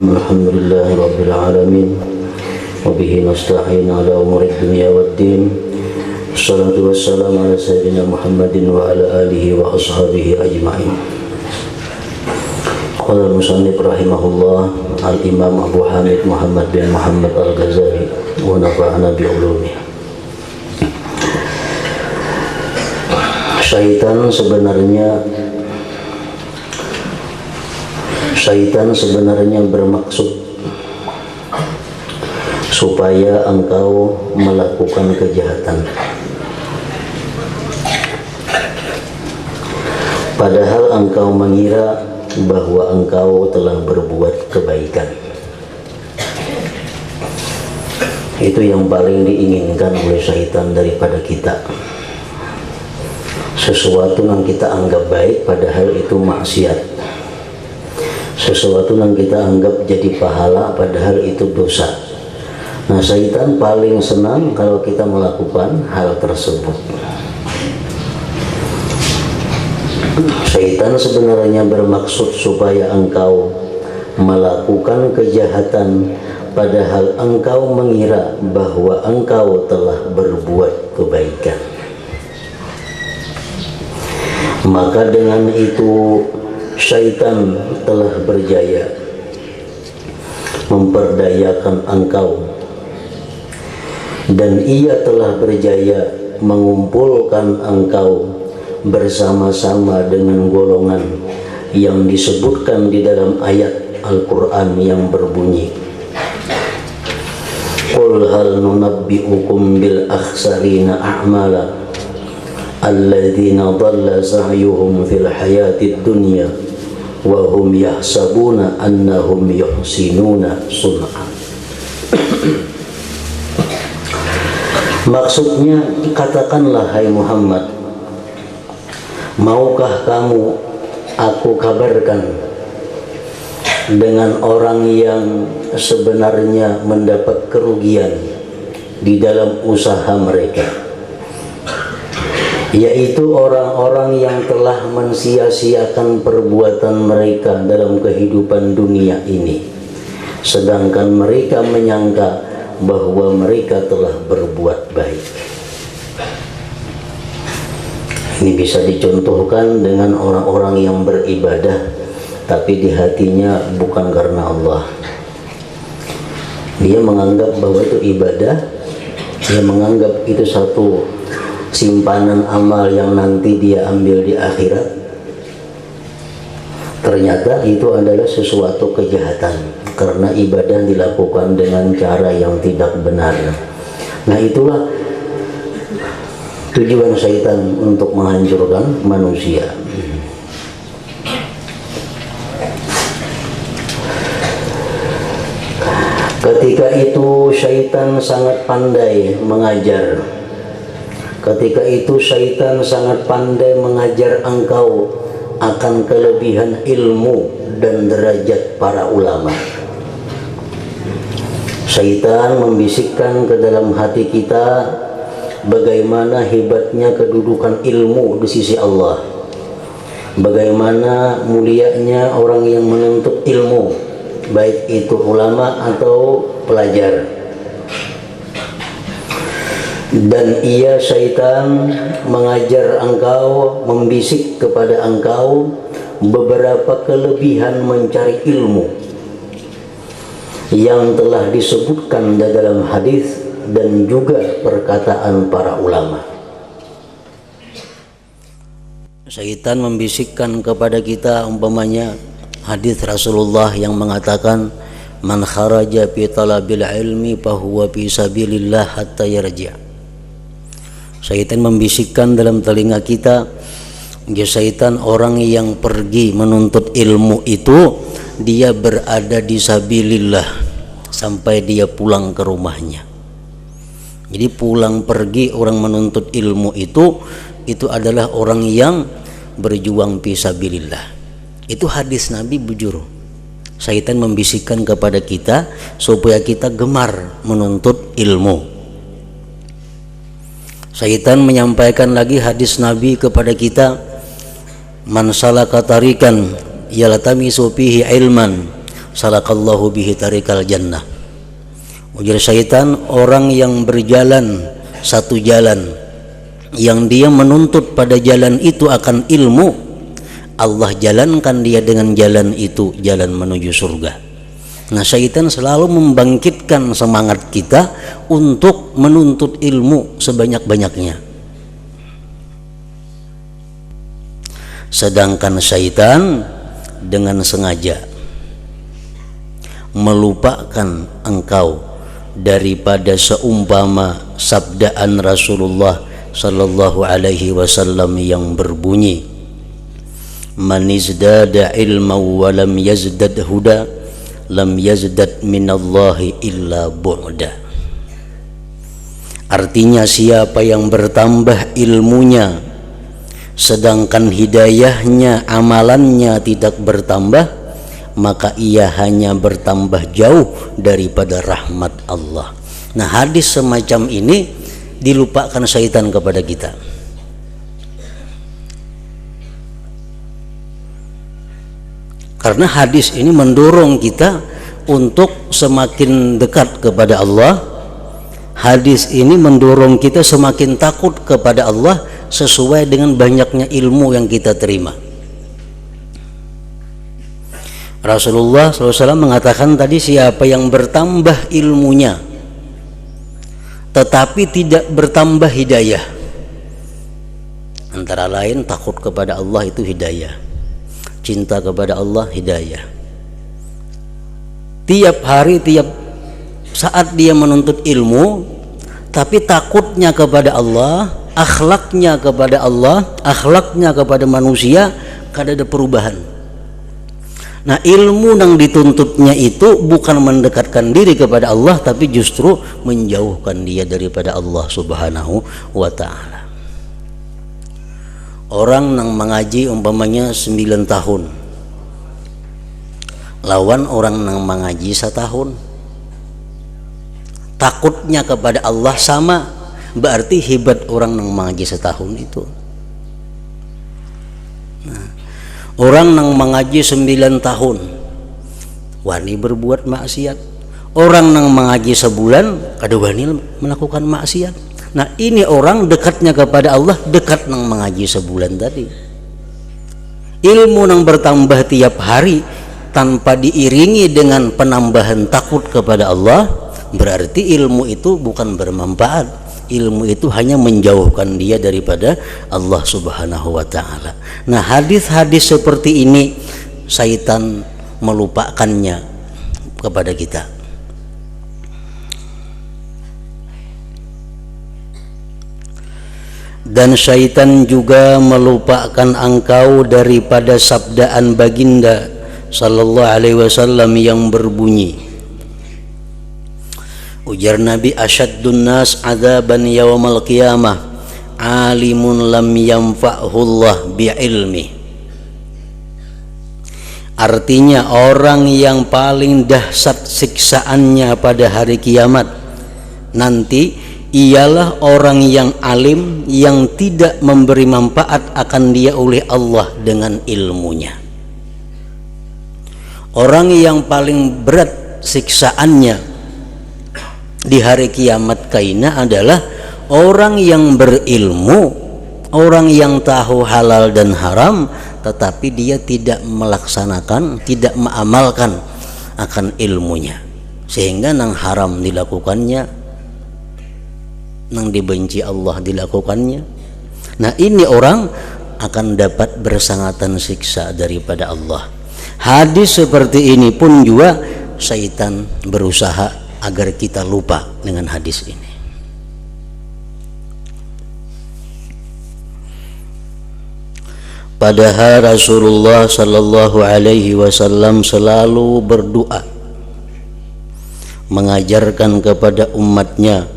Alhamdulillahi Rabbil Alamin. Wabihi nasta'in ala umuri dunia waddin. Assalatu wassalamu ala sayyidina Muhammadin wa ala alihi wa ashabihi ajma'in. Qala al-musannif rahimahullah al-imam Abu Hamid Muhammad bin Muhammad al-Ghazali wa nafa'ana bi ulumihi. Syaitan sebenarnya bermaksud supaya engkau melakukan kejahatan, padahal engkau mengira bahwa engkau telah berbuat kebaikan. Itu yang paling diinginkan oleh syaitan daripada kita. Sesuatu yang kita anggap baik padahal itu maksiat, sesuatu yang kita anggap jadi pahala padahal itu dosa. Nah, syaitan paling senang kalau kita melakukan hal tersebut. Syaitan sebenarnya bermaksud supaya engkau melakukan kejahatan padahal engkau mengira bahwa engkau telah berbuat kebaikan. Maka dengan itu syaitan telah berjaya memperdayakan engkau, dan ia telah berjaya mengumpulkan engkau bersama-sama dengan golongan yang disebutkan di dalam ayat Al-Quran yang berbunyi, Qul hal nunabbi'ukum bil akhsarina a'mala alladzina dhalla sa'yuhum fil hayatid dunya wa hum yahsabuna annahum yuhsinuna sun'a. Maksudnya, katakanlah hai Muhammad, maukah kamu aku kabarkan dengan orang yang sebenarnya mendapat kerugian di dalam usaha mereka, yaitu orang-orang yang telah mensia-siakan perbuatan mereka dalam kehidupan dunia ini, sedangkan mereka menyangka bahwa mereka telah berbuat baik. Ini bisa dicontohkan dengan orang-orang yang beribadah tapi di hatinya bukan karena Allah. Dia menganggap bahwa itu ibadah, dia menganggap itu satu simpanan amal yang nanti dia ambil di akhirat. Ternyata itu adalah sesuatu kejahatan karena ibadah dilakukan dengan cara yang tidak benar. Nah, itulah tujuan syaitan untuk menghancurkan manusia. Ketika itu syaitan sangat pandai mengajar. Ketika itu syaitan sangat pandai mengajar engkau akan kelebihan ilmu dan derajat para ulama. Syaitan membisikkan ke dalam hati kita bagaimana hebatnya kedudukan ilmu di sisi Allah, bagaimana mulianya orang yang menuntut ilmu, baik itu ulama atau pelajar. Dan ia syaitan mengajar engkau, membisik kepada engkau beberapa kelebihan mencari ilmu yang telah disebutkan dalam hadis dan juga perkataan para ulama. Syaitan membisikkan kepada kita umpamanya hadis Rasulullah yang mengatakan, man kharaja fi talabil ilmi fahuwa fi sabilillah hatta yarji'. Syaitan membisikkan dalam telinga kita, ya syaitan orang yang pergi menuntut ilmu itu dia berada di sabilillah sampai dia pulang ke rumahnya. Jadi pulang pergi orang menuntut ilmu itu adalah orang yang berjuang fi sabilillah. Itu hadis Nabi bujur. Syaitan membisikkan kepada kita supaya kita gemar menuntut ilmu. Syaitan menyampaikan lagi hadis Nabi kepada kita, man salaka tarikan yaltamisu fihi ilman salakallahu bihi tarikal jannah. Ujar syaitan, orang yang berjalan satu jalan yang dia menuntut pada jalan itu akan ilmu, Allah jalankan dia dengan jalan itu, jalan menuju surga. Nah, syaitan selalu membangkitkan semangat kita untuk menuntut ilmu sebanyak-banyaknya. Sedangkan syaitan dengan sengaja melupakan engkau daripada seumpama sabdaan Rasulullah sallallahu alaihi wasallam yang berbunyi, man izdada ilma wa lam yazdad huda lam yazdad minallahi illa bu'da. Artinya, siapa yang bertambah ilmunya sedangkan hidayahnya, amalannya tidak bertambah, maka ia hanya bertambah jauh daripada rahmat Allah. Nah, hadis semacam ini dilupakan syaitan kepada kita. Karena hadis ini mendorong kita untuk semakin dekat kepada Allah. Hadis ini mendorong kita semakin takut kepada Allah sesuai dengan banyaknya ilmu yang kita terima. Rasulullah SAW mengatakan tadi, siapa yang bertambah ilmunya tetapi tidak bertambah hidayah, antara lain takut kepada Allah itu hidayah, cinta kepada Allah hidayah. Tiap hari, tiap saat dia menuntut ilmu, tapi takutnya kepada Allah, akhlaknya kepada Allah, akhlaknya kepada manusia kada ada perubahan. Nah, ilmu yang dituntutnya itu bukan mendekatkan diri kepada Allah, tapi justru menjauhkan dia daripada Allah Subhanahu wa ta'ala. Orang yang mengaji umpamanya 9 tahun lawan orang yang mengaji 1 tahun, takutnya kepada Allah sama, berarti hebat orang yang mengaji 1 tahun itu. Nah, orang yang mengaji 9 tahun wani berbuat maksiat, orang yang mengaji sebulan kada wani melakukan maksiat. Nah, ini orang dekatnya kepada Allah dekat yang mengaji sebulan tadi. Ilmu yang bertambah tiap hari tanpa diiringi dengan penambahan takut kepada Allah, berarti ilmu itu bukan bermanfaat. Ilmu itu hanya menjauhkan dia daripada Allah Subhanahu wa ta'ala. Nah, hadis-hadis seperti ini syaitan melupakannya kepada kita. Dan syaitan juga melupakan engkau daripada sabdaan baginda sallallahu alaihi wasallam yang berbunyi, ujar Nabi, asyaddun nas adzaban yaumal qiyamah alimun lam yanfa'hullah bi'ilmi. Artinya, orang yang paling dahsyat siksaannya pada hari kiamat nanti ialah orang yang alim yang tidak memberi manfaat akan dia oleh Allah dengan ilmunya. Orang yang paling berat siksaannya di hari kiamat kaina adalah orang yang berilmu, orang yang tahu halal dan haram, tetapi dia tidak melaksanakan, tidak mengamalkan akan ilmunya, sehingga nang haram dilakukannya, nang dibenci Allah dilakukannya. Nah, ini orang akan dapat bersangatan siksa daripada Allah. Hadis seperti ini pun juga syaitan berusaha agar kita lupa dengan hadis ini. Padahal Rasulullah sallallahu alaihi wasallam selalu berdoa mengajarkan kepada umatnya,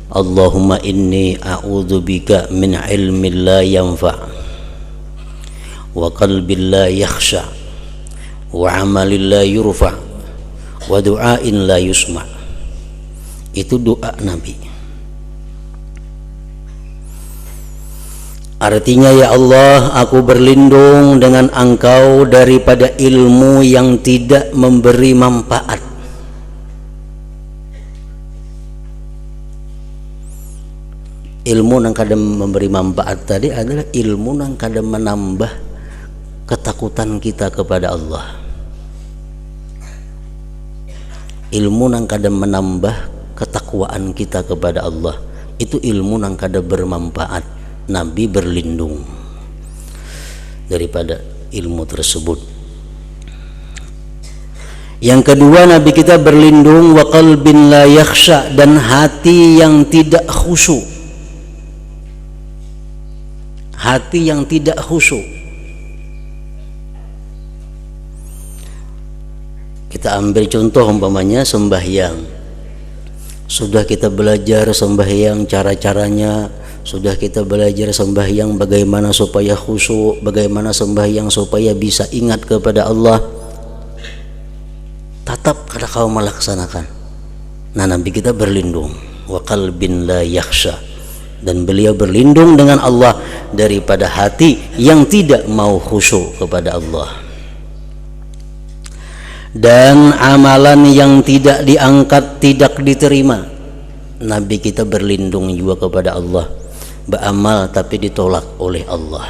Allahumma inni a'udzubika min ilmin la yanfa' wa qalbin la yakhsha wa amalin la yurfa' wa du'ain la yusma'. Itu doa Nabi. Artinya, ya Allah, aku berlindung dengan Engkau daripada ilmu yang tidak memberi manfaat. Ilmu yang kadang memberi manfaat tadi adalah ilmu yang kadang menambah ketakutan kita kepada Allah. Ilmu yang kadang menambah ketakwaan kita kepada Allah. Itu ilmu yang kadang bermanfaat. Nabi berlindung daripada ilmu tersebut. Yang kedua, Nabi kita berlindung wa qalbin la yakhsha, dan hati yang tidak khusyuk. Hati yang tidak khusyuk. Kita ambil contoh umpamanya sembahyang. Sudah kita belajar sembahyang cara-caranya, sudah kita belajar sembahyang bagaimana supaya khusyuk, bagaimana sembahyang supaya bisa ingat kepada Allah. Tetap kada kau melaksanakan. Nah, Nabi kita berlindung wa qalbin la yakhsha, dan beliau berlindung dengan Allah daripada hati yang tidak mau khusyuk kepada Allah. Dan amalan yang tidak diangkat, tidak diterima, Nabi kita berlindung juga kepada Allah. Beramal tapi ditolak oleh Allah.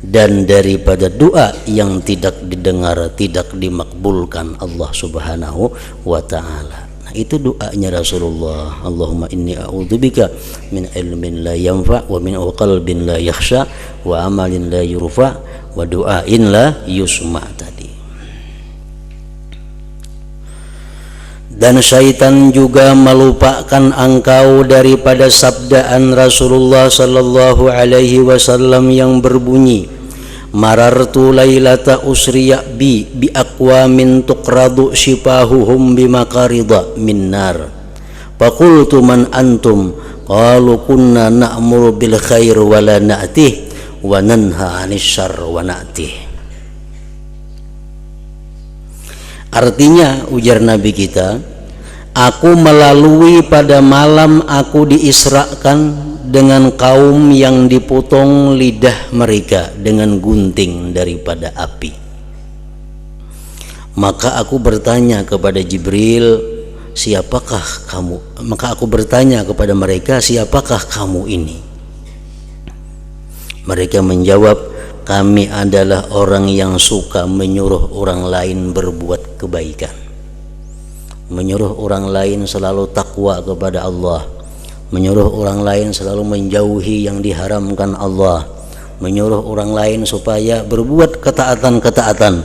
Dan daripada doa yang tidak didengar, tidak dimakbulkan Allah subhanahu wa ta'ala. Nah, itu doanya Rasulullah. Allahumma inni a'udzubika min ilmin la yanfa' wa min qalbin la yakhsha wa amalin la yurfa' wa du'ain la yusma' tadi. Dan syaitan juga melupakan engkau daripada sabdaan Rasulullah sallallahu alaihi wasallam yang berbunyi, marartu lailata usriya bi aqwamin tuqradu shifahuhum bimakarida min nar faqultu man antum qalu kunna na'muru bil khair wa la na'tih wa nanha 'anil syarr wa na'tih. Artinya, ujar Nabi kita, aku melalui pada malam aku diisrakan dengan kaum yang dipotong lidah mereka dengan gunting daripada api. Maka aku bertanya kepada Jibril, siapakah kamu? Maka aku bertanya kepada mereka, siapakah kamu ini? Mereka menjawab, kami adalah orang yang suka menyuruh orang lain berbuat kebaikan, menyuruh orang lain selalu takwa kepada Allah, menyuruh orang lain selalu menjauhi yang diharamkan Allah, menyuruh orang lain supaya berbuat ketaatan-ketaatan,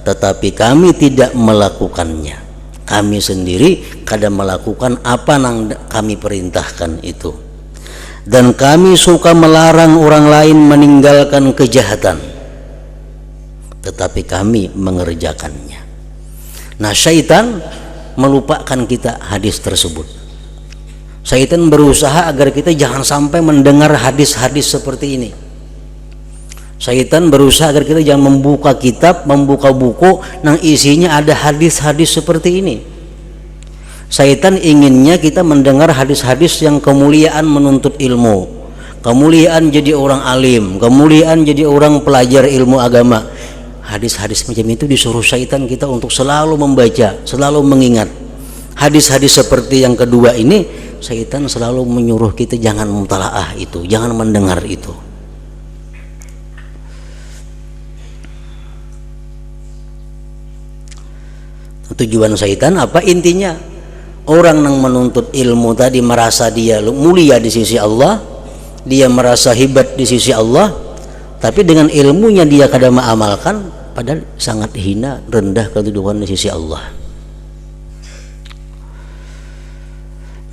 tetapi kami tidak melakukannya. Kami sendiri kadang melakukan apa yang kami perintahkan itu. Dan kami suka melarang orang lain meninggalkan kejahatan, tetapi kami mengerjakannya. Nah, syaitan melupakan kita hadis tersebut. Syaitan berusaha agar kita jangan sampai mendengar hadis-hadis seperti ini. Syaitan berusaha agar kita jangan membuka kitab, membuka buku yang isinya ada hadis-hadis seperti ini. Syaitan inginnya kita mendengar hadis-hadis yang kemuliaan menuntut ilmu, kemuliaan jadi orang alim, kemuliaan jadi orang pelajar ilmu agama. Hadis-hadis macam itu disuruh syaitan kita untuk selalu membaca, selalu mengingat. Hadis-hadis seperti yang kedua ini, syaitan selalu menyuruh kita jangan mutalaah itu, jangan mendengar itu. Tujuan syaitan apa? Intinya orang yang menuntut ilmu tadi merasa dia mulia di sisi Allah, dia merasa hebat di sisi Allah, tapi dengan ilmunya dia kadang mengamalkan, padahal sangat hina, rendah kedudukan di sisi Allah.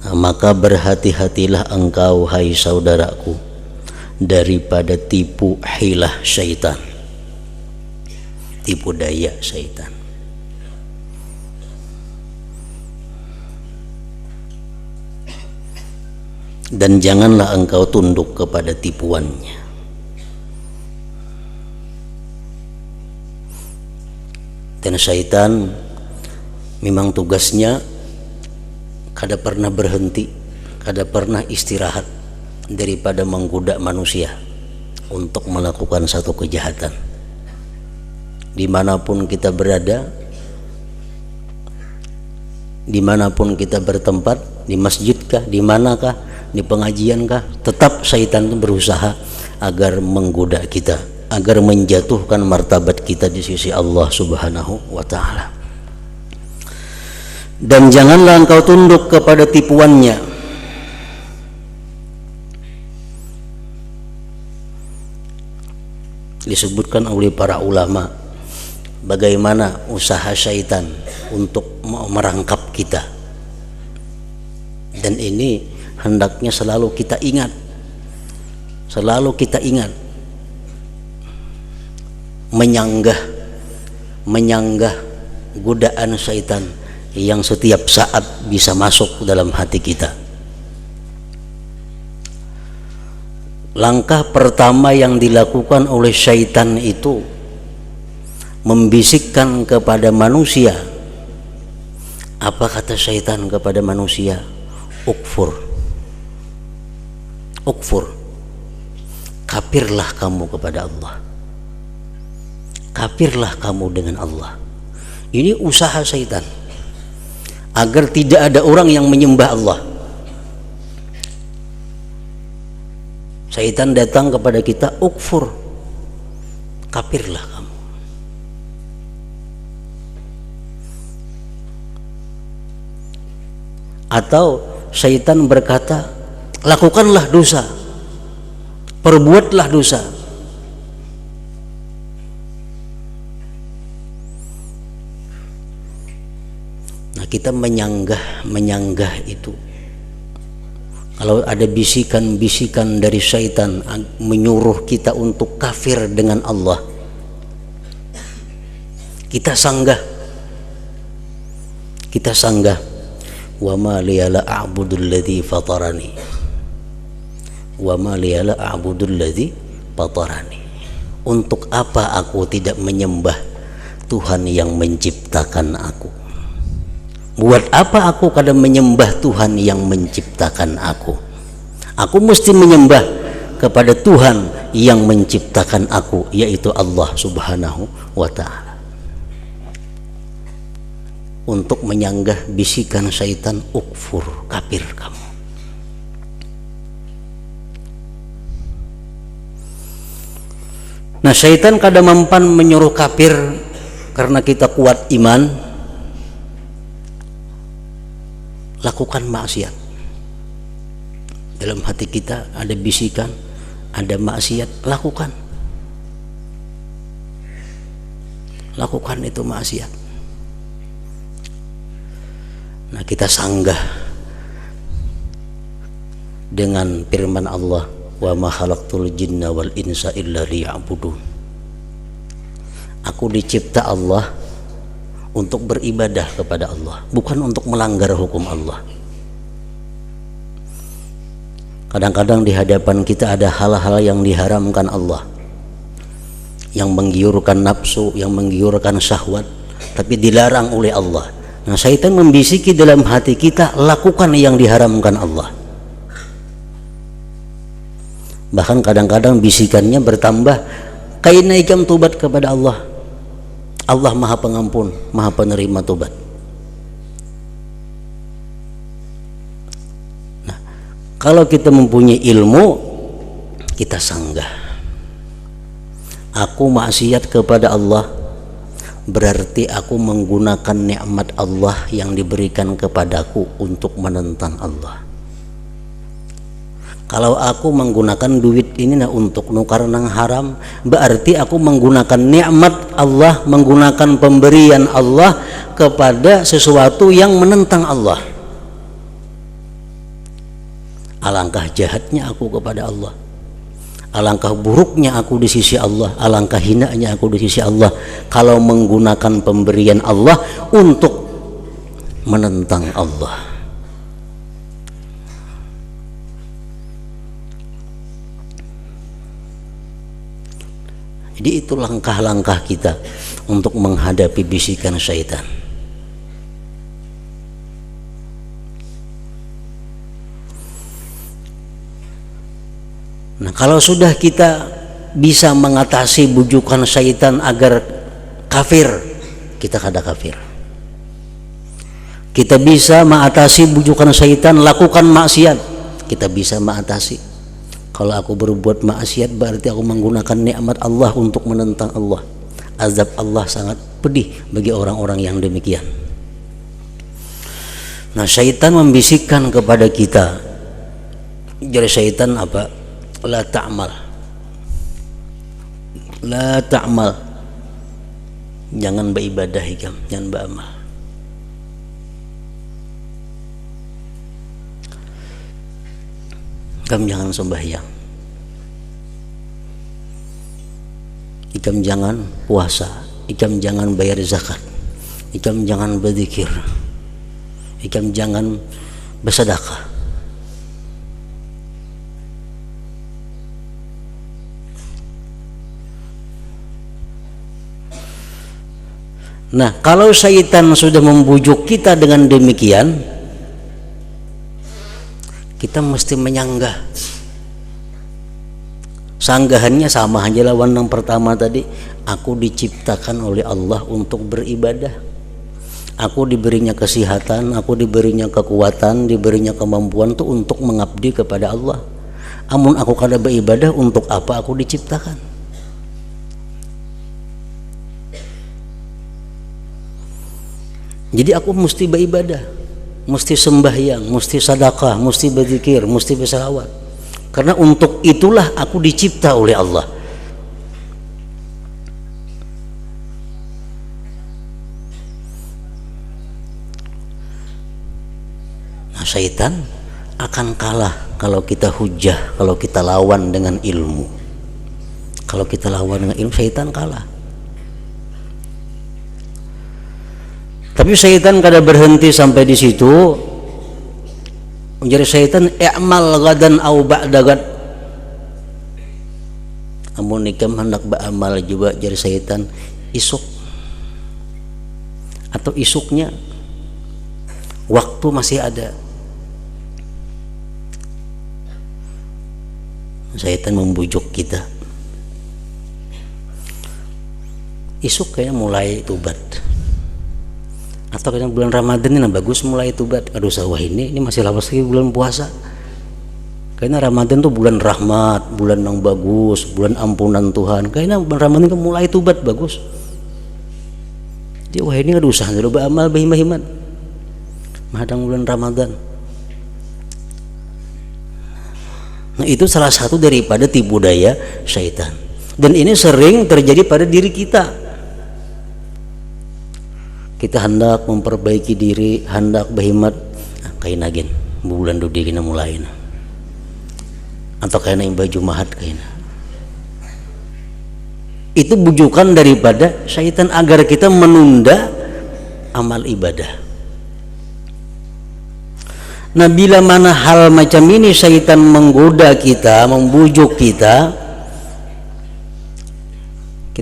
Nah, maka berhati-hatilah engkau, hai saudaraku, daripada tipu hilah syaitan, tipu daya syaitan. Dan janganlah engkau tunduk kepada tipuannya. Dan syaitan memang tugasnya kada pernah berhenti, kada pernah istirahat. daripada menggoda manusia untuk melakukan satu kejahatan. Dimanapun kita berada, dimanapun kita bertempat, di masjidkah, di manakah, di pengajiankah, tetap syaitan itu berusaha agar menggoda kita, agar menjatuhkan martabat kita di sisi Allah Subhanahu wa ta'ala. Dan janganlah engkau tunduk kepada tipuannya. Disebutkan oleh para ulama bagaimana usaha syaitan untuk merangkap kita, dan ini hendaknya selalu kita ingat, menyanggah godaan syaitan yang setiap saat bisa masuk dalam hati kita. Langkah pertama yang dilakukan oleh syaitan itu membisikkan kepada manusia. Apa kata syaitan kepada manusia? Ukfur, kafirlah kamu kepada Allah, kafirlah kamu dengan Allah. Ini usaha syaitan agar tidak ada orang yang menyembah Allah. Syaitan datang kepada kita, ukfur, kafirlah kamu. Atau syaitan berkata, lakukanlah dosa, perbuatlah dosa. Nah, kita menyanggah itu. Kalau ada bisikan-bisikan dari syaitan menyuruh kita untuk kafir dengan Allah, kita sanggah. Wa ma liya la a'budul ladzi fatarani, wa ma liya la a'budul ladzi fatarani. Untuk apa aku tidak menyembah Tuhan yang menciptakan aku? Buat apa aku kadang menyembah Tuhan yang menciptakan aku? Aku mesti menyembah kepada Tuhan yang menciptakan aku, yaitu Allah Subhanahu wa ta'ala. Untuk menyanggah bisikan syaitan, ukfur, kafir kamu. Nah, syaitan kadang mempan menyuruh kafir karena kita kuat iman. Lakukan maksiat. Dalam hati kita ada bisikan, ada maksiat, lakukan itu maksiat. Nah, kita sanggah dengan firman Allah, wa ma khalaqtul jinna wal insa illa liya'budun. Aku dicipta Allah untuk beribadah kepada Allah, bukan untuk melanggar hukum Allah. Kadang-kadang di hadapan kita ada hal-hal yang diharamkan Allah, yang menggiurkan nafsu, yang menggiurkan syahwat, tapi dilarang oleh Allah. Nah, syaitan membisiki dalam hati kita, lakukan yang diharamkan Allah. Bahkan kadang-kadang bisikannya bertambah, kainaikam tobat kepada Allah. Allah Maha Pengampun, Maha Penerima tobat. Nah, kalau kita mempunyai ilmu, kita sanggah. Aku maksiat kepada Allah, berarti aku menggunakan nikmat Allah yang diberikan kepadaku untuk menentang Allah. Kalau aku menggunakan duit ini untuk nukar nang haram, berarti aku menggunakan nikmat Allah, menggunakan pemberian Allah kepada sesuatu yang menentang Allah. Alangkah jahatnya aku kepada Allah, alangkah buruknya aku di sisi Allah, alangkah hinanya aku di sisi Allah kalau menggunakan pemberian Allah untuk menentang Allah. Jadi itu langkah-langkah kita untuk menghadapi bisikan syaitan. Nah, kalau sudah kita bisa mengatasi bujukan syaitan agar kafir, kita kada kafir. Kita bisa mengatasi bujukan syaitan lakukan maksiat, kita bisa mengatasi. Kalau aku berbuat maksiat berarti aku menggunakan nikmat Allah untuk menentang Allah. Azab Allah sangat pedih bagi orang-orang yang demikian. Nah, syaitan membisikkan kepada kita. Jadi syaitan apa? La ta'mal. La ta'mal. Jangan beribadah ikam, jangan beramal. Ikam jangan sembahyang. Ikam jangan puasa. Ikam jangan bayar zakat. Ikam jangan berzikir. Ikam jangan bersedekah. Nah, kalau syaitan sudah membujuk kita dengan demikian, kita mesti menyanggah. Sanggahannya sama aja lawan yang pertama tadi. Aku diciptakan oleh Allah untuk beribadah. Aku diberinya kesehatan, aku diberinya kekuatan, diberinya kemampuan tuh untuk mengabdi kepada Allah. Amun aku kada beribadah, untuk apa aku diciptakan? Jadi aku mesti beribadah, mesti sembahyang, mesti sedekah, mesti berzikir, mesti berselawat. Karena untuk itulah aku dicipta oleh Allah. Nah, syaitan akan kalah kalau kita hujah, kalau kita lawan dengan ilmu. Kalau kita lawan dengan ilmu, syaitan kalah. Tapi syaitan kada berhenti sampai di situ. Jadi syaitan i'mal gadan au ba'da gad. Amun ikam hendak beramal juga jadi syaitan isuk atau isuknya waktu masih ada. Syaitan membujuk kita. Isuk kayaknya mulai tubat. Atau kadang bulan Ramadan ini bagus mulai tubat. Aduh sawah ini masih lawas lagi bulan puasa. Kayaknya Ramadan tuh bulan rahmat, bulan yang bagus, bulan ampunan Tuhan. Kayaknya bulan Ramadan itu mulai tubat bagus. Jadi wah ini ada usaha dulu beramal bahim-bahiman. Mahadang bulan Ramadan. Nah, itu salah satu daripada tipu daya syaitan. Dan ini sering terjadi pada diri kita. Kita hendak memperbaiki diri, hendak berkhidmat, kain agen bulan dudi kena mulai, atau kain baju mahat kain. Itu bujukan daripada syaitan agar kita menunda amal ibadah. Nah, bila mana hal macam ini syaitan menggoda kita, membujuk kita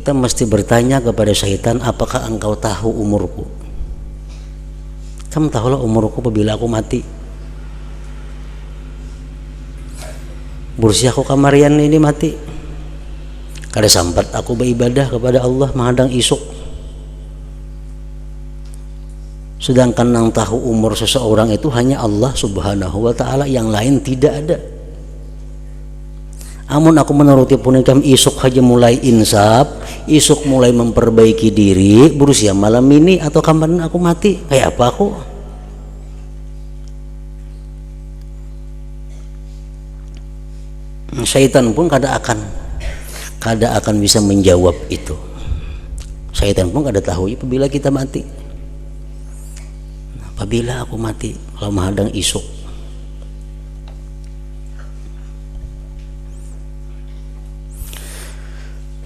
mesti bertanya kepada syaitan, apakah engkau tahu umurku? Kamu tahulah umurku apabila aku mati. Bursi aku kamarian ini mati. Kada sampat aku beribadah kepada Allah menghadang isuk. Sedangkan yang tahu umur seseorang itu hanya Allah Subhanahu wa ta'ala, yang lain tidak ada. Amun aku menuruti punikam isuk aja mulai insaf, isuk mulai memperbaiki diri, berusia malam ini atau kapan aku mati, kayak apa aku? Syaitan pun kada akan bisa menjawab itu. Syaitan pun kada tahu apabila kita mati. Apabila aku mati, kalau menghadang isuk.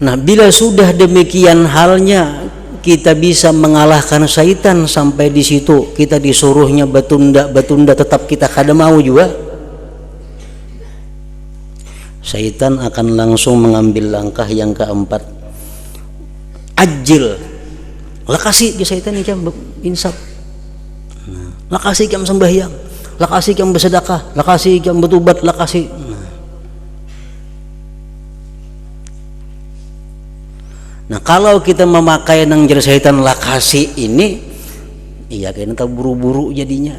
Nah, bila sudah demikian halnya, kita bisa mengalahkan syaitan sampai di situ. Kita disuruhnya betunda tetap kita kada mau juga. Syaitan akan langsung mengambil langkah yang keempat. Ajil. Lakasi ke syaitan ikam insaf. Lakasi ikam sembahyang. Lakasi ikam bersedekah. Lakasi ikam bertobat. Lakasi. Nah kalau kita memakai nang jari syaitan lakasi ini, iya kayaknya terburu-buru jadinya,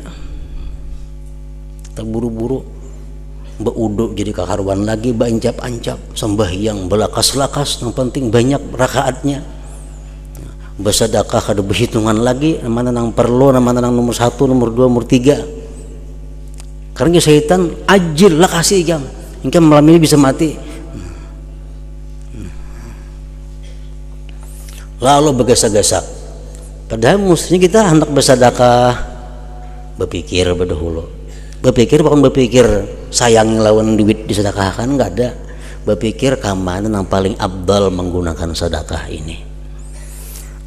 terburu-buru, beuduk jadi kakaruan lagi, bancap-ancap, sembahyang belakas-lakas, yang penting banyak rakaatnya, bersedekah kada berhitungan lagi, mana nang perlu, mana nang nomor 1, nomor 2, nomor 3. Karena syaitan ajil lakasi jam, hingga malam ini bisa mati. Lalu bergesak-gesak, padahal mestinya kita hendak bersedekah, berpikir berdahulu, berpikir bukan berpikir sayang lawan duit disedekahkan, enggak ada, berpikir kamana yang paling abdal menggunakan sedekah ini.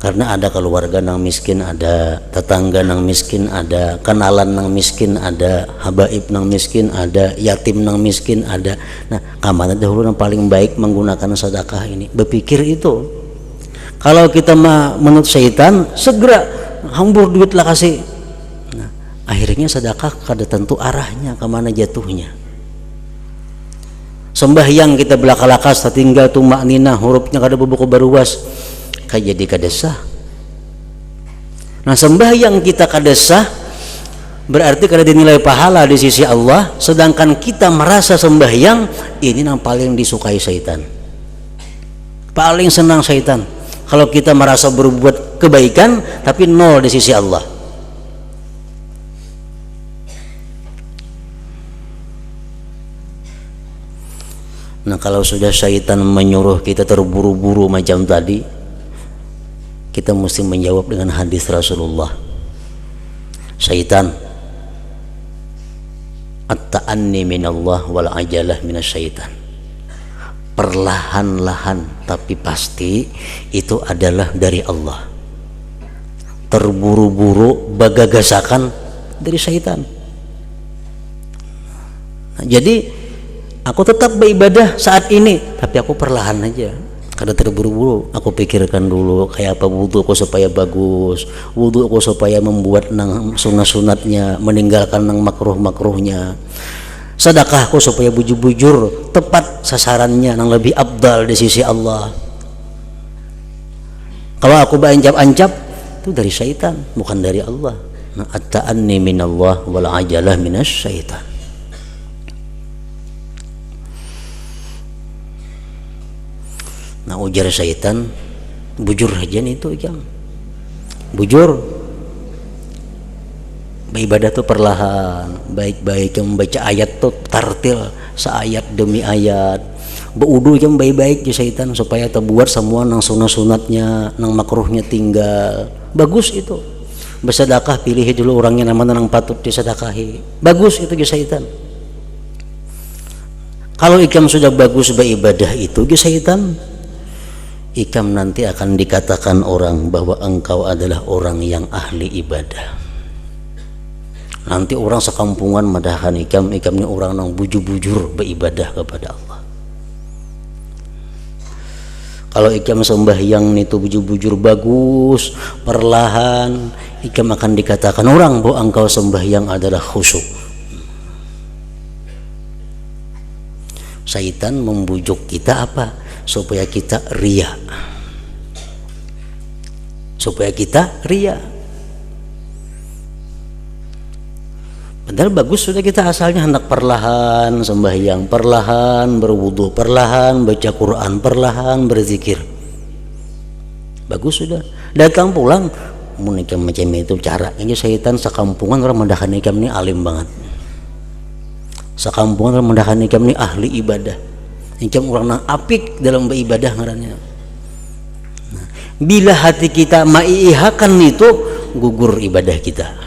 Karena ada keluarga nang miskin, ada tetangga nang miskin, ada kenalan nang miskin, ada habaib nang miskin, ada yatim nang miskin, ada. Nah kamana dahulu yang paling baik menggunakan sedekah ini, berpikir itu. Kalau kita menurut syaitan, segera hambur duit lah kasih. Nah, akhirnya sedekah kada tentu arahnya kemana jatuhnya. Sembahyang kita belaka-lakas, tinggal tumak nina, hurufnya kada bebuku baruas, kayak jadi kada sah. Nah sembahyang kita kada sah, berarti kada dinilai pahala di sisi Allah. Sedangkan kita merasa sembahyang ini yang paling disukai syaitan, paling senang syaitan. Kalau kita merasa berbuat kebaikan tapi nol di sisi Allah. Nah kalau sudah syaitan menyuruh kita terburu-buru macam tadi, kita mesti menjawab dengan hadis Rasulullah. Syaitan, at-ta'anni minallah wal ajalah minasyaitan. Perlahan-lahan tapi pasti itu adalah dari Allah. Terburu-buru bagagasakan dari syaitan. Nah, jadi aku tetap beribadah saat ini tapi aku perlahan aja, kada terburu-buru. Aku pikirkan dulu kayak apa wudhu aku supaya bagus, wudhu aku supaya membuat nang sunat-sunatnya, meninggalkan nang makruh-makruhnya. Sedekahku supaya bujur-bujur tepat sasarannya yang lebih abdal di sisi Allah. Kalau aku beranjap-anjap itu dari syaitan, bukan dari Allah. Nah, at-ta'anni minallah wal ajalah minasyaitan. Nah ujar syaitan, bujur aja nih itu jam, bujur. Beribadah tuh perlahan, baik-baik, yang membaca ayat tuh tartil, seayat demi ayat. Beudu yang baik-baik di syaitan supaya terbuat semua nang sunat-sunatnya, nang makruhnya tinggal. Bagus itu. Bersedekah pilih dulu orangnya namanya nang patut disedekahi. Bagus itu di syaitan. Kalau ikam sudah bagus beribadah itu di syaitan, ikam nanti akan dikatakan orang bahwa engkau adalah orang yang ahli ibadah. Nanti orang sekampungan madahkan ikam ini orang yang bujur-bujur beribadah kepada Allah. Kalau ikam sembahyang itu bujur-bujur bagus, perlahan, ikam akan dikatakan orang bahwa engkau sembahyang adalah khusyuk. Syaitan membujuk kita apa? Supaya kita ria. Supaya kita ria. Padahal bagus sudah kita asalnya hendak perlahan sembahyang, perlahan berwudu, perlahan baca Quran, perlahan berzikir. Bagus sudah. Datang pulang menikah macam itu cara. Ini syaitan sekampungan orang mendahan ikam ini alim banget. Sekampungan orang mendahan ikam ini ahli ibadah. Ikam orang nang apik dalam beribadah ngarannya. Nah, bila hati kita maiihakan itu gugur ibadah kita.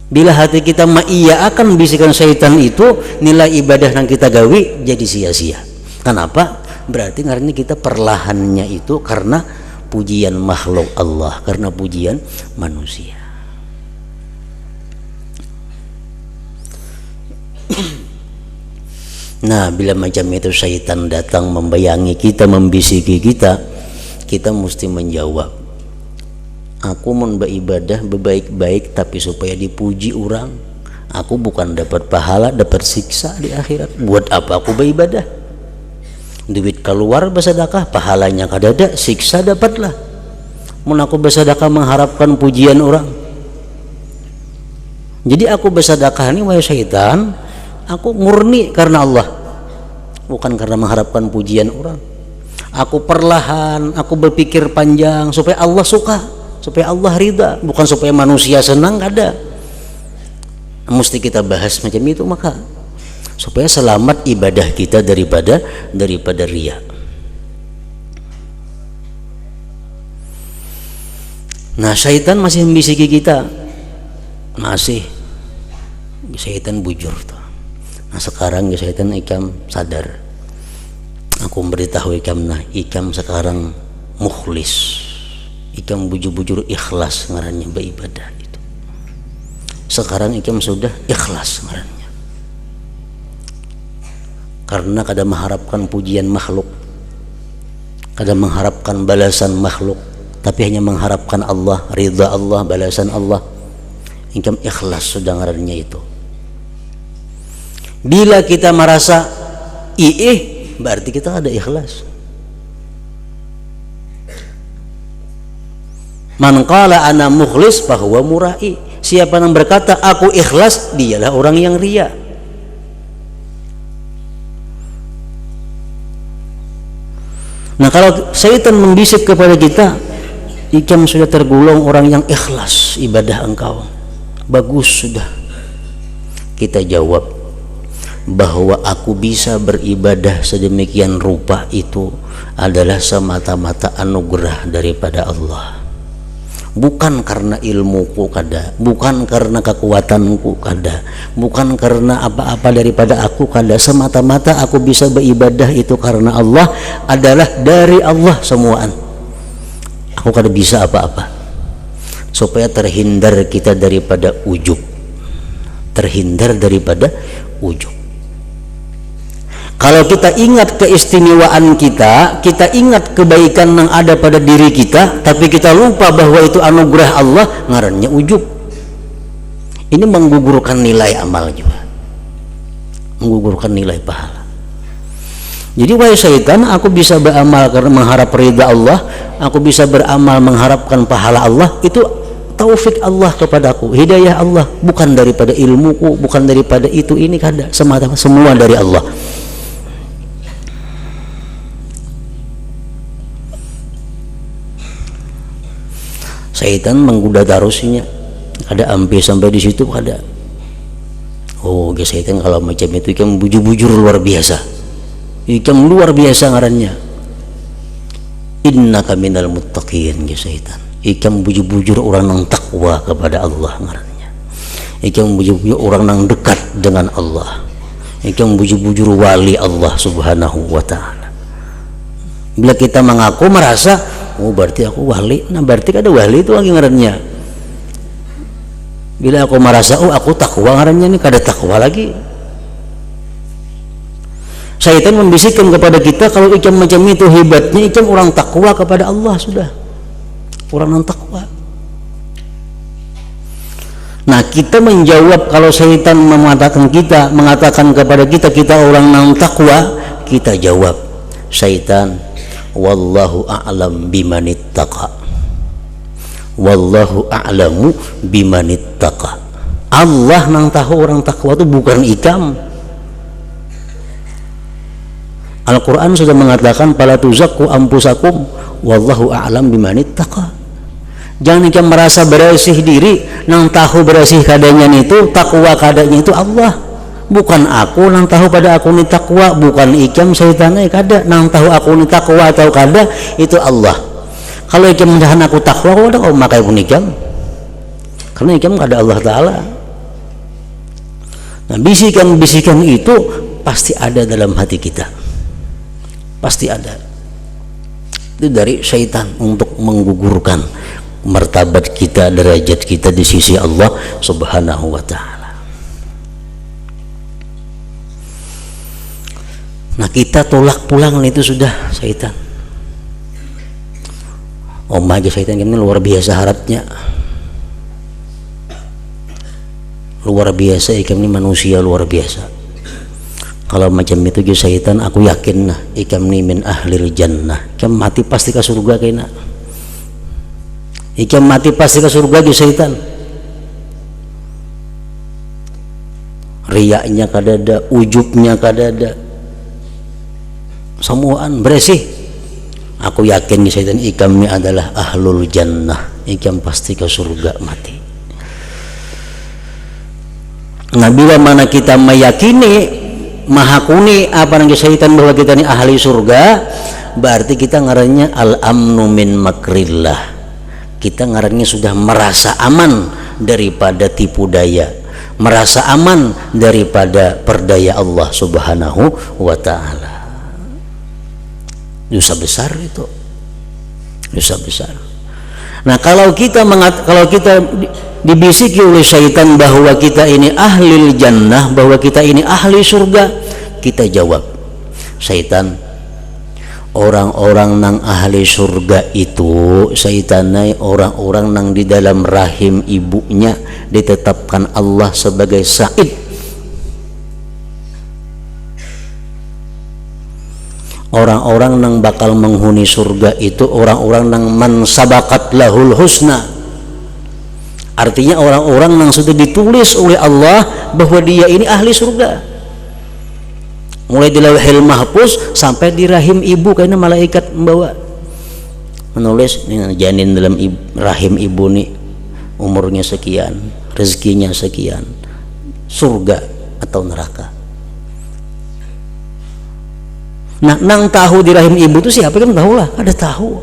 Bila hati kita akan bisikan syaitan itu, nilai ibadah yang kita gawi jadi sia-sia. Kenapa? Berarti karena kita perlahannya itu karena pujian makhluk Allah, karena pujian manusia. Nah, bila macam itu syaitan datang membayangi kita, membisiki kita, kita mesti menjawab. Aku mau beribadah berbaik-baik tapi supaya dipuji orang. Aku bukan dapat pahala, dapat siksa di akhirat. Buat apa aku beribadah? duit keluar bersedekah pahalanya kadada, siksa dapatlah. Mun aku bersedekah mengharapkan pujian orang, jadi aku bersedekah ini wahai syaitan, aku murni karena Allah, bukan karena mengharapkan pujian orang. Aku perlahan, aku berpikir panjang supaya Allah suka, supaya Allah ridha, bukan supaya manusia senang. Ada mesti kita bahas macam itu, maka supaya selamat ibadah kita daripada riya. Nah, syaitan masih membisiki kita, masih syaitan bujur tuh. Nah, sekarang syaitan ikam sadar, aku memberitahu ikam, nah ikam sekarang mukhlis, ikam bujur-bujur ikhlas ngarannya beribadah itu. Sekarang ikam sudah ikhlas ngarannya, karena kada mengharapkan pujian makhluk, kada mengharapkan balasan makhluk, tapi hanya mengharapkan Allah, ridha Allah, balasan Allah. Ikam ikhlas sudah ngarannya itu. Bila kita merasa berarti kita ada ikhlas. Man qala ana mukhlis fahuwa murai. Siapa yang berkata aku ikhlas, dialah orang yang ria. Nah, kalau syaitan membisik kepada kita, ikam sudah tergolong orang yang ikhlas ibadah engkau, bagus sudah. Kita jawab bahwa aku bisa beribadah sedemikian rupa itu adalah semata-mata anugerah daripada Allah, bukan karena ilmuku kada, bukan karena kekuatanku kada, bukan karena apa-apa daripada aku kada. Semata-mata aku bisa beribadah itu karena Allah, adalah dari Allah semuaan. Aku kada bisa apa-apa, supaya terhindar kita daripada ujub, terhindar daripada ujub. Kalau kita ingat keistimewaan kita, kita ingat kebaikan yang ada pada diri kita, tapi kita lupa bahwa itu anugerah Allah, ngarannya ujub. Ini menggugurkan nilai amal juga, menggugurkan nilai pahala. Jadi wahai syaitan, aku bisa beramal karena mengharap ridha Allah, aku bisa beramal mengharapkan pahala Allah, itu taufik Allah kepadaku, hidayah Allah, bukan daripada ilmuku, bukan daripada itu ini kada, semata semua dari Allah. Syaitan menggoda tarusinya, ada sampai di situ ada. Oh, syaitan kalau macam itu ikam bujur-bujur luar biasa, ikam luar biasa ngarannya. Innaka minal muttaqin, syaitan. Ikam bujur-bujur orang yang takwa kepada Allah ngarannya. Ikam bujur-bujur orang yang dekat dengan Allah. Ikam bujur-bujur wali Allah subhanahu wa ta'ala. Bila kita mengaku merasa, oh berarti aku wali, nah berarti ada wali itu lagi ngarannya. Bila aku merasa, oh aku takwa ngarannya, nih kada takwa lagi. Syaitan membisikkan kepada kita, kalau ikam macam itu hebatnya, ikam orang takwa kepada Allah sudah, orang yang takwa. Nah, kita menjawab kalau syaitan mengatakan kepada kita, kita orang yang takwa, kita jawab, syaitan, wallahu a'lam bimanittaqa, wallahu a'lamu bimanittaqa. Allah nang tahu orang takwa itu, bukan ikam. Al-Quran sudah mengatakan fala tuzakku anfusakum wallahu a'lam bimanittaqa. Jangan ikam merasa bersih diri, nang tahu bersih kadanya itu, takwa kadanya itu Allah, bukan aku nang tahu pada aku ni takwa, bukan ikam syaitannya kada nang tahu aku ni takwa atau kada, itu Allah. Kalau ikam mendahan aku takwa, kau ada kau makai pun ikam, karena ikam kada Allah Ta'ala. Nah, bisikan-bisikan itu pasti ada dalam hati kita, pasti ada. Itu dari syaitan untuk menggugurkan martabat kita, derajat kita di sisi Allah Subhanahu wa Ta'ala. Nah, kita tolak pulang itu sudah syaitan. Aja syaitan ini luar biasa harapnya, luar biasa. Ikam ini manusia luar biasa. Kalau macam itu ge syaitan aku yakin nah ikam ni min ahlil jannah, ikam mati pasti ke surga kena, ikam mati pasti ke surga ge syaitan. Riyaknya kadada, ujubnya kadada, semuaan bersih. Aku yakin di syaitan ikam ini adalah ahlul jannah, ikam pasti ke surga mati. Nah bila mana kita meyakini mahakuni apa yang syaitan bahwa kita ini ahli surga, berarti kita ngarannya al-amnu min makrillah, kita ngarannya sudah merasa aman daripada tipu daya, merasa aman daripada perdaya Allah subhanahu wa ta'ala. Dosa besar itu, dosa besar. Nah kalau kita dibisiki oleh syaitan bahwa kita ini ahli jannah, bahwa kita ini ahli surga, kita jawab, syaitan, orang-orang nang ahli surga itu syaitanai orang-orang nang di dalam rahim ibunya ditetapkan Allah sebagai sa'id. Orang-orang nang bakal menghuni surga itu orang-orang nang man sabakat lahul husna, artinya orang-orang yang sudah ditulis oleh Allah bahwa dia ini ahli surga, mulai di lauhil mahfuz sampai di rahim ibu, karena malaikat membawa menulis ini janin dalam rahim ibu nih umurnya sekian, rezekinya sekian, surga atau neraka. Nah, nang tahu di rahim ibu itu siapa kan tahu lah, ada tahu.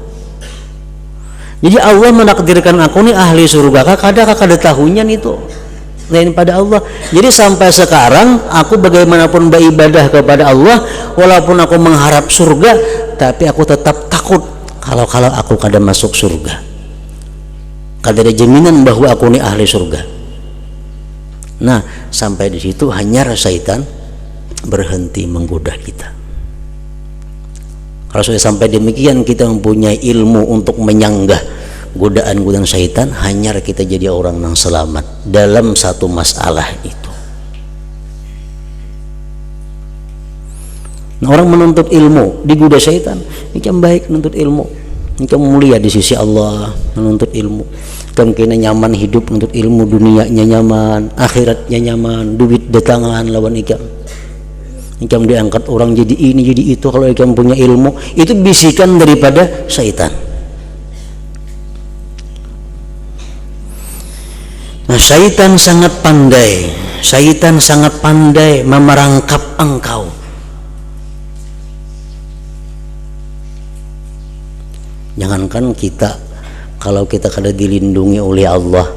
Jadi Allah menakdirkan aku nih ahli surga, kada tahunya nih tuh lain pada Allah. Jadi sampai sekarang aku bagaimanapun beribadah kepada Allah, walaupun aku mengharap surga, tapi aku tetap takut kalau aku kada masuk surga, kada ada jaminan bahwa aku nih ahli surga. Nah sampai di situ hanya syaitan berhenti menggoda kita. Kalau sudah sampai demikian kita mempunyai ilmu untuk menyanggah godaan-godaan syaitan, hanya kita jadi orang yang selamat dalam satu masalah itu. Nah, orang menuntut ilmu digoda syaitan, ini baik menuntut ilmu, ini mulia di sisi Allah, menuntut ilmu. Kamu kena nyaman hidup menuntut ilmu, dunianya nyaman, akhiratnya nyaman, duit datangan lawan ikam. Ikam diangkat orang jadi ini jadi itu. Kalau ikam punya ilmu, itu bisikan daripada syaitan. Nah syaitan sangat pandai, syaitan sangat pandai memerangkap engkau. Jangankan kita, kalau kita kada dilindungi oleh Allah,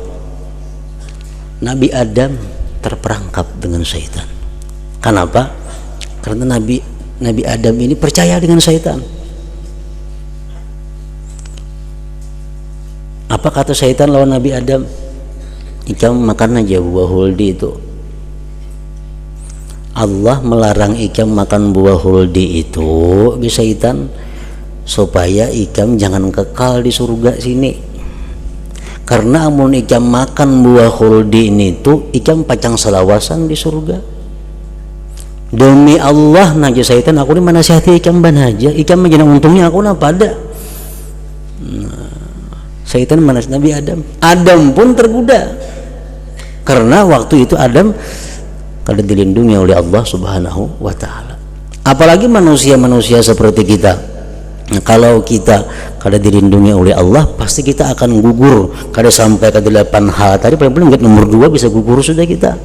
Nabi Adam terperangkap dengan syaitan. Kenapa? Karena Nabi Adam ini percaya dengan syaitan. Apa kata syaitan lawan Nabi Adam? Ikam makan aja buah huldi itu. Allah melarang ikam makan buah huldi itu ke syaitan supaya ikam jangan kekal di surga sini. Karena amun ikam makan buah huldi ini tuh ikam pacang selawasan di surga. Demi Allah naja syaitan aku ini manasihati ikam ban aja, ikam menjadi untungnya aku napa ada. Nah, syaitan manas Nabi Adam. Adam pun tergoda karena waktu itu Adam kada dilindungi oleh Allah subhanahu wa ta'ala. Apalagi manusia-manusia seperti kita. Nah, kalau kita kada dilindungi oleh Allah, pasti kita akan gugur. Kada sampai ke 8 hal tadi, paling nomor 2 bisa gugur sudah kita.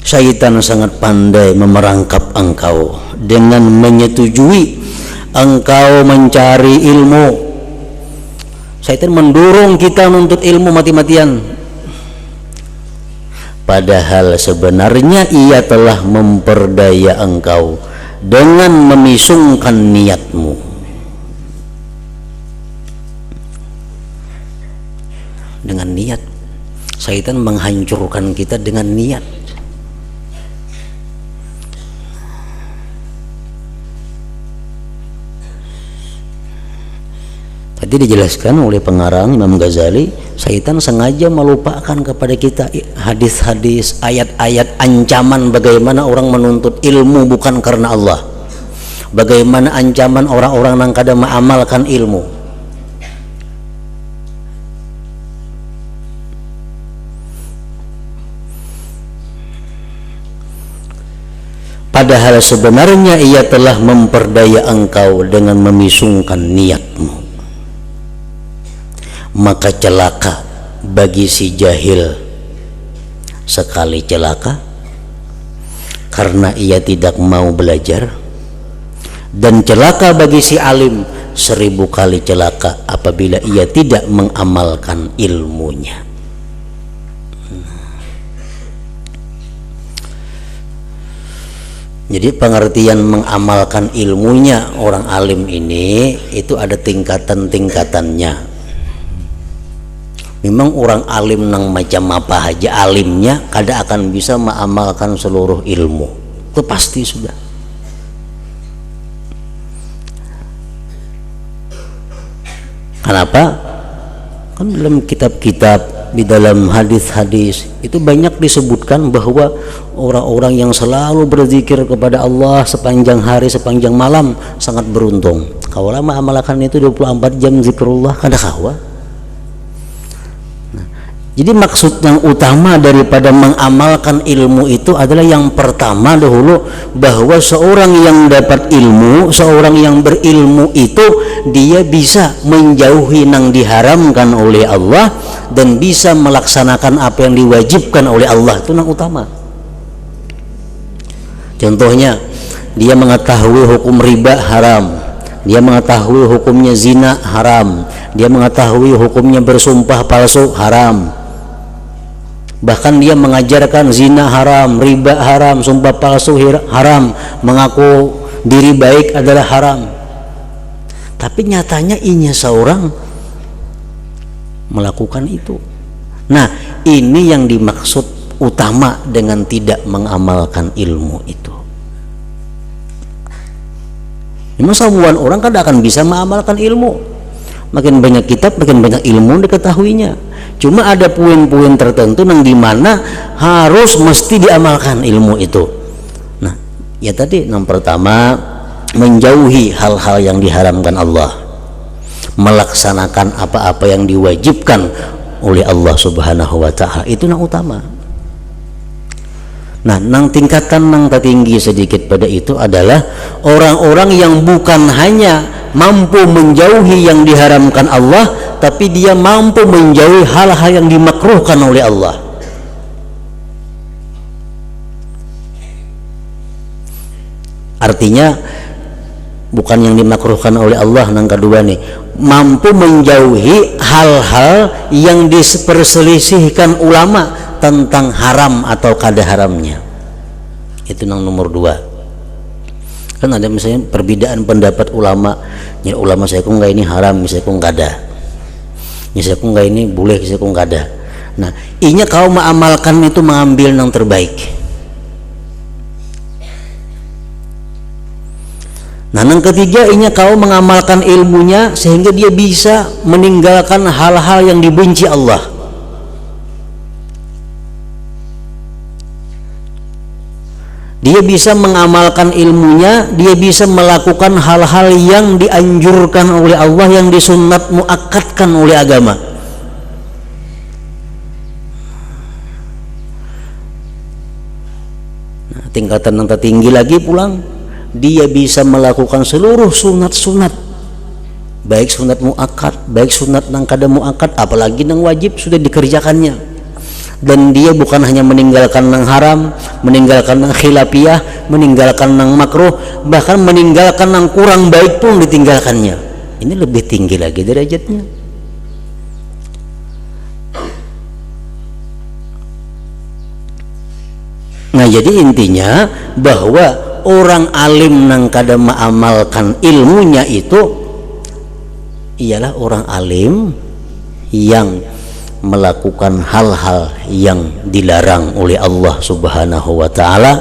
Syaitan sangat pandai memerangkap engkau dengan menyetujui engkau mencari ilmu. Syaitan mendorong kita menuntut ilmu mati-matian, padahal sebenarnya ia telah memperdaya engkau dengan memisungkan niatmu. Dengan niat, syaitan menghancurkan kita dengan niat. Itu dijelaskan oleh pengarang Imam Ghazali, syaitan sengaja melupakan kepada kita hadis-hadis, ayat-ayat ancaman bagaimana orang menuntut ilmu bukan karena Allah, bagaimana ancaman orang-orang yang kada mengamalkan ilmu. Padahal sebenarnya ia telah memperdaya engkau dengan memisungkan niatmu. Maka celaka bagi si jahil sekali celaka karena ia tidak mau belajar, dan celaka bagi si alim 1000 kali celaka apabila ia tidak mengamalkan ilmunya. Jadi pengertian mengamalkan ilmunya orang alim ini itu ada tingkatan-tingkatannya. Memang orang alim nang macam apa aja alimnya kada akan bisa mengamalkan seluruh ilmu, itu pasti sudah. Kenapa? Kan dalam kitab-kitab, di dalam hadis-hadis itu banyak disebutkan bahwa orang-orang yang selalu berzikir kepada Allah sepanjang hari, sepanjang malam sangat beruntung. Kalau lama amalkan itu 24 jam zikrullah kada kawa. Jadi maksud yang utama daripada mengamalkan ilmu itu adalah yang pertama dahulu, bahwa seorang yang dapat ilmu, seorang yang berilmu itu dia bisa menjauhi yang diharamkan oleh Allah dan bisa melaksanakan apa yang diwajibkan oleh Allah. Itu yang utama. Contohnya, dia mengetahui hukum riba haram, dia mengetahui hukumnya zina haram, dia mengetahui hukumnya bersumpah palsu haram. Bahkan dia mengajarkan zina haram, riba haram, sumpah palsu haram, mengaku diri baik adalah haram. Tapi nyatanya inya seorang melakukan itu. Nah, ini yang dimaksud utama dengan tidak mengamalkan ilmu itu. Memang semua orang kan akan bisa mengamalkan ilmu. Makin banyak kitab, makin banyak ilmu diketahuinya. Cuma ada poin-poin tertentu yang dimana harus mesti diamalkan ilmu itu. Nah, ya tadi yang pertama menjauhi hal-hal yang diharamkan Allah, melaksanakan apa-apa yang diwajibkan oleh Allah Subhanahu wa Ta'ala, itu yang utama. Nah, nang tingkatan nang tertinggi sedikit pada itu adalah orang-orang yang bukan hanya mampu menjauhi yang diharamkan Allah, tapi dia mampu menjauhi hal-hal yang dimakruhkan oleh Allah. Artinya bukan yang dimakruhkan oleh Allah, nang kedua nih, mampu menjauhi hal-hal yang diperselisihkan ulama tentang haram atau kada haramnya. Itu yang nomor 2. Kan ada misalnya perbedaan pendapat ulama, ya ulama saya kok enggak ini haram, saya kok enggak ada, ya saya kok enggak ini boleh, saya kok enggak ada. Nah, inya kau mengamalkan itu mengambil yang terbaik. Nah, yang ketiga, inya kau mengamalkan ilmunya sehingga dia bisa meninggalkan hal-hal yang dibenci Allah. Dia bisa mengamalkan ilmunya, dia bisa melakukan hal-hal yang dianjurkan oleh Allah, yang disunat muakkadkan oleh agama. Nah, tingkatan yang tertinggi lagi pulang, dia bisa melakukan seluruh sunat-sunat, baik sunat muakkad, baik sunat nang kada muakkad, apalagi nang wajib sudah dikerjakannya. Dan dia bukan hanya meninggalkan yang haram, meninggalkan yang khilafiyah, meninggalkan yang makruh, bahkan meninggalkan yang kurang baik pun ditinggalkannya. Ini lebih tinggi lagi derajatnya. Nah, jadi intinya bahwa orang alim nang kada mengamalkan ilmunya itu ialah orang alim yang melakukan hal-hal yang dilarang oleh Allah Subhanahu wa Ta'ala,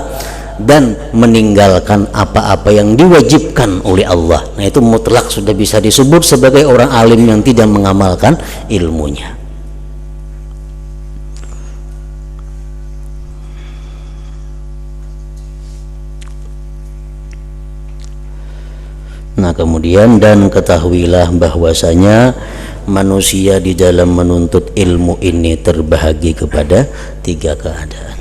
dan meninggalkan apa-apa yang diwajibkan oleh Allah. Nah, itu mutlak sudah bisa disebut sebagai orang alim yang tidak mengamalkan ilmunya. Nah, kemudian dan ketahuilah bahwasanya manusia di dalam menuntut ilmu ini terbahagi kepada 3 keadaan.